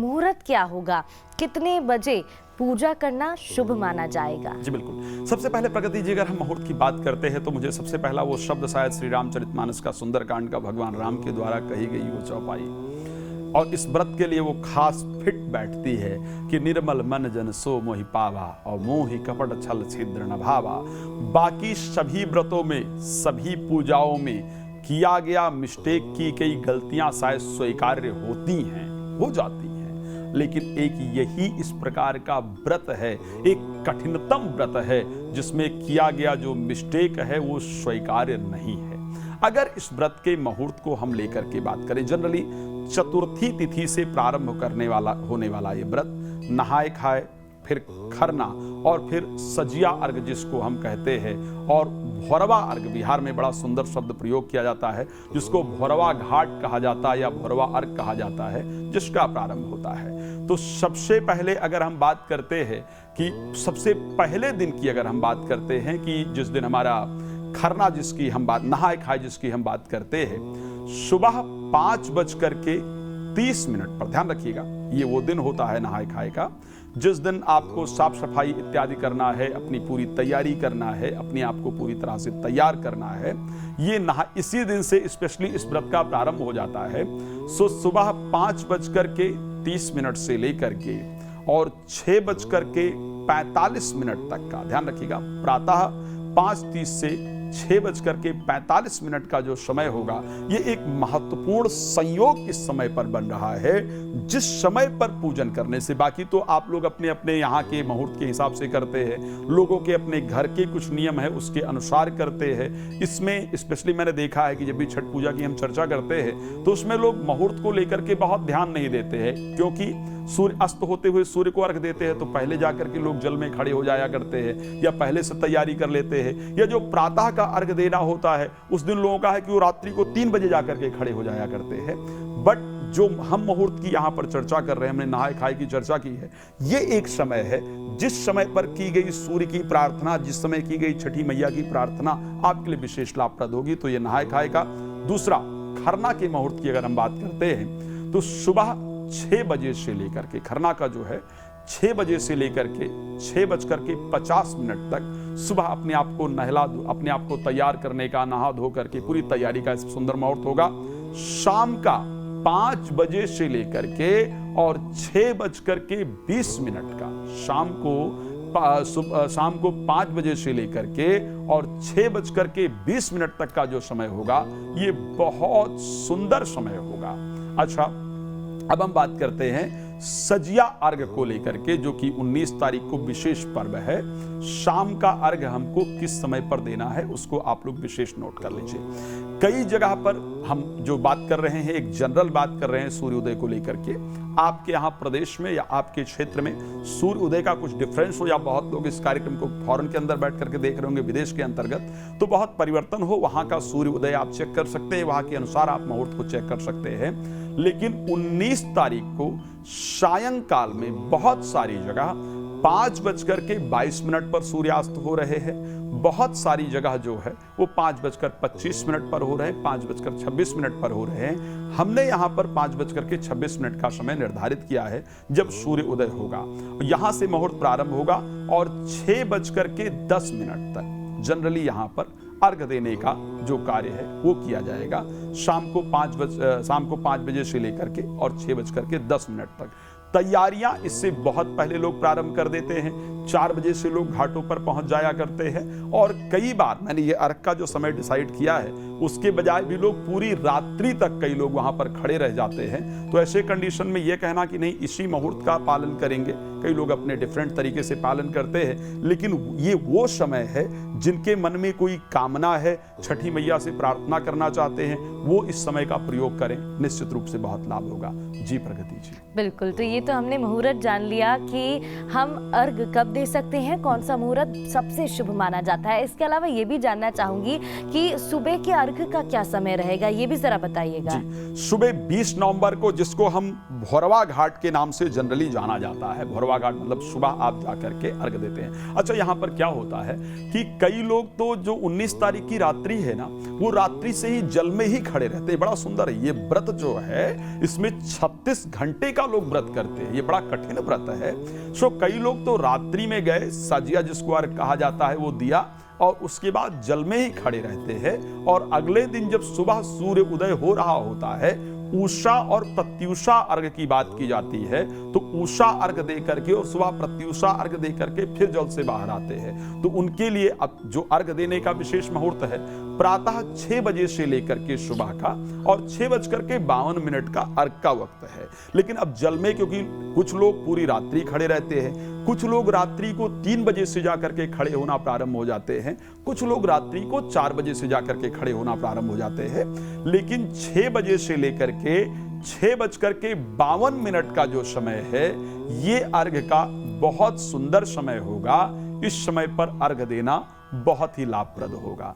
मुहूर्त क्या होगा, कितने बजे पूजा करना शुभ माना जाएगा? जी बिल्कुल। सबसे पहले प्रगति जी, अगर हम मुहूर्त की बात करते हैं तो मुझे सबसे पहला वो शब्द शायद श्री रामचरितमानस का सुंदरकांड का भगवान राम के द्वारा कही गई वो चौपाई, और इस व्रत के लिए वो खास फिट बैठती है कि निर्मल मन जन सो मोहि पावा और मोहि कपट छल छिद्र न भावा। बाकी सभी व्रतों में, सभी पूजाओं में किया गया मिस्टेक, की कई गलतियां शायद स्वीकार्य होती हैं, हो जाती हैं, लेकिन एक यही इस प्रकार का व्रत है, एक कठिनतम व्रत है जिसमें किया गया जो मिस्टेक है वो स्वीकार्य नहीं है। अगर इस व्रत के मुहूर्त को हम लेकर के बात करें, जनरली चतुर्थी तिथि से प्रारंभ होने वाला ये व्रत, नहाए खाए, फिर खरना और फिर सजिया अर्घ जिसको हम कहते हैं, और भोरवा अर्घ, बिहार में बड़ा सुंदर शब्द प्रयोग किया जाता है जिसको भोरवा घाट कहा जाता है या भोरवा अर्घ कहा जाता है, जिसका प्रारंभ होता है। तो सबसे पहले अगर हम बात करते हैं कि सबसे पहले दिन की अगर हम बात करते हैं कि जिस दिन हमारा खरना जिसकी हम बात, नहाए खाए जिसकी हम बात करते हैं, सुबह 5:30 पर, ध्यान रखिएगा ये वो दिन होता है नहाए खाए का जिस दिन आपको साफ सफाई इत्यादि करना है, अपनी पूरी तैयारी करना है, अपने आप को पूरी तरह से तैयार करना है। ये इसी दिन से स्पेशली इस व्रत का प्रारंभ हो जाता है। सो सुबह 5:30 से लेकर के और 6:45 तक का, ध्यान रखिएगा, प्रातः 5:30 से 6:45 का जो समय होगा, ये एक महत्वपूर्ण संयोग इस समय पर बन रहा है, जिस समय पर पूजन करने से, बाकी तो आप लोग अपने अपने यहाँ के मुहूर्त के हिसाब से करते हैं, लोगों के अपने घर के कुछ नियम है उसके अनुसार करते हैं। इसमें स्पेशली मैंने देखा है कि जब भी छठ पूजा की हम चर्चा करते हैं तो उसमें लोग मुहूर्त को लेकर के बहुत ध्यान नहीं देते हैं, क्योंकि सूर्य अस्त होते हुए सूर्य को अर्घ देते हैं तो पहले जाकर के लोग जल में खड़े हो जाया करते हैं या पहले से तैयारी कर लेते हैं, या जो प्रातः का अर्घ देना होता है उस दिन लोगों का है कि वो रात्रि को 3 बजे जाकर के खड़े हो जाया करते हैं। बट जो हम मुहूर्त की यहाँ पर चर्चा कर रहे हैं, हमने नहाए खाए की चर्चा की है, ये एक समय है जिस समय पर की गई सूर्य की प्रार्थना, जिस समय की गई छठी मैया की प्रार्थना आपके लिए विशेष लाभप्रद होगी। तो ये नहाए खाए का। दूसरा, खरना के मुहूर्त की अगर हम बात करते हैं तो सुबह 6 बजे से लेकर के, खरना का जो है 6 बजे से लेकर के 6:50 तक सुबह अपने आप को अपने आप को तैयार करने का, नहा धो करके पूरी तैयारी का सुंदर मुहूर्त होगा। शाम का 5 बजे से लेकर के और 6:20 का, शाम को 5 बजे से लेकर के और 6:20 तक का जो समय होगा, ये बहुत सुंदर समय होगा। अच्छा, अब हम बात करते हैं सजिया अर्घ को लेकर के, जो कि 19 तारीख को विशेष पर्व है। शाम का अर्घ हमको किस समय पर देना है उसको आप लोग विशेष नोट कर लीजिए। कई जगह पर हम जो बात कर रहे हैं, एक जनरल बात कर रहे हैं सूर्योदय को लेकर के। आपके यहाँ प्रदेश में या आपके क्षेत्र में सूर्योदय का कुछ डिफरेंस हो, या बहुत लोग इस कार्यक्रम को फॉरेन के अंदर बैठ करके देख रहे होंगे, विदेश के अंतर्गत, तो बहुत परिवर्तन हो, वहां का सूर्योदय आप चेक कर सकते हैं, वहां के अनुसार आप मुहूर्त को चेक कर सकते हैं। लेकिन 19 तारीख को सायंकाल में बहुत सारी जगह 5:22 पर सूर्यास्त हो रहे हैं। बहुत सारी जगह जो है वो 5:25 पर हो रहे हैं, 5:26 पर हो रहे हैं। हमने यहाँ पर 5:26 का समय निर्धारित किया है जब सूर्य उदय होगा। यहाँ से मुहूर्त प्रारंभ होगा और 6:10 तक जनरली यहाँ पर अर्घ देने का जो कार्य है वो किया जाएगा। शाम को 5 बजे से लेकर के और 6:10 तक। तैयारियां इससे बहुत पहले लोग प्रारंभ कर देते हैं। 4 बजे से लोग घाटों पर पहुंच जाया करते हैं, और कई बार मैंने ये अर्घ का जो समय डिसाइड किया है उसके बजाय भी लोग पूरी रात्रि तक कई लोग वहां पर खड़े रह जाते हैं। तो ऐसे कंडीशन में ये कहना कि नहीं इसी मुहूर्त का पालन करेंगे, कई लोग अपने डिफरेंट तरीके से पालन करते हैं, लेकिन ये वो समय है जिनके मन में कोई कामना है, छठी मैया से प्रार्थना करना चाहते हैं, वो इस समय का प्रयोग करें, निश्चित रूप से बहुत लाभ होगा। जी प्रगति जी। बिल्कुल, तो ये तो हमने मुहूर्त जान लिया कि हम अर्घ कब दे सकते हैं, कौन सा मुहूर्त सबसे शुभ माना जाता है। इसके अलावा ये भी जानना चाहूंगी कि सुबह के अर्घ का क्या समय रहेगा, ये भी जरा बताइएगा। जी, सुबह 20 नवंबर को, जिसको हम भोरवा घाट के नाम से जनरली जाना जाता है, भोरवा घाट मतलब सुबह आप जाकर के अर्घ देते हैं। अच्छा, यहाँ पर क्या होता है कि कई लोग तो जो 19 तारीख की रात्रि है ना, वो रात्रि से ही जल में ही खड़े रहते हैं। बड़ा सुंदर है ये व्रत जो है, इसमें 36 घंटे का लोग व्रत करते हैं, ये बड़ा कठिन व्रत है। सो कई लोग तो रात्रि में गए, साजिया जिसको अर्घ कहा जाता है, वो दिया और उसके बाद जल में ही खड़े रहते हैं। और अगले दिन जब सुबह सूर्य उदय हो रहा होता है, उषा और प्रत्युषा अर्घ की बात की जाती है, तो उषा अर्घ दे करके और सुबह प्रत्युषा अर्घ दे करके फिर जल से बाहर आते हैं। तो उनके लिए अब जो अर्घ देने का विशेष मुहूर्त है, प्रातः 6 बजे से लेकर के सुबह का, और 6:52 का अर्घ का वक्त है। लेकिन अब जल में, क्योंकि कुछ लोग पूरी रात्रि खड़े रहते हैं, कुछ लोग रात्रि को 3 बजे से जाकर के खड़े होना प्रारंभ हो जाते हैं, कुछ लोग रात्रि को 4 बजे से जाकर के खड़े होना प्रारंभ हो जाते हैं। लेकिन 6 बजे से लेकर के 6:52 का जो समय है, ये अर्घ का बहुत सुंदर समय होगा। इस समय पर अर्घ देना बहुत ही लाभप्रद होगा।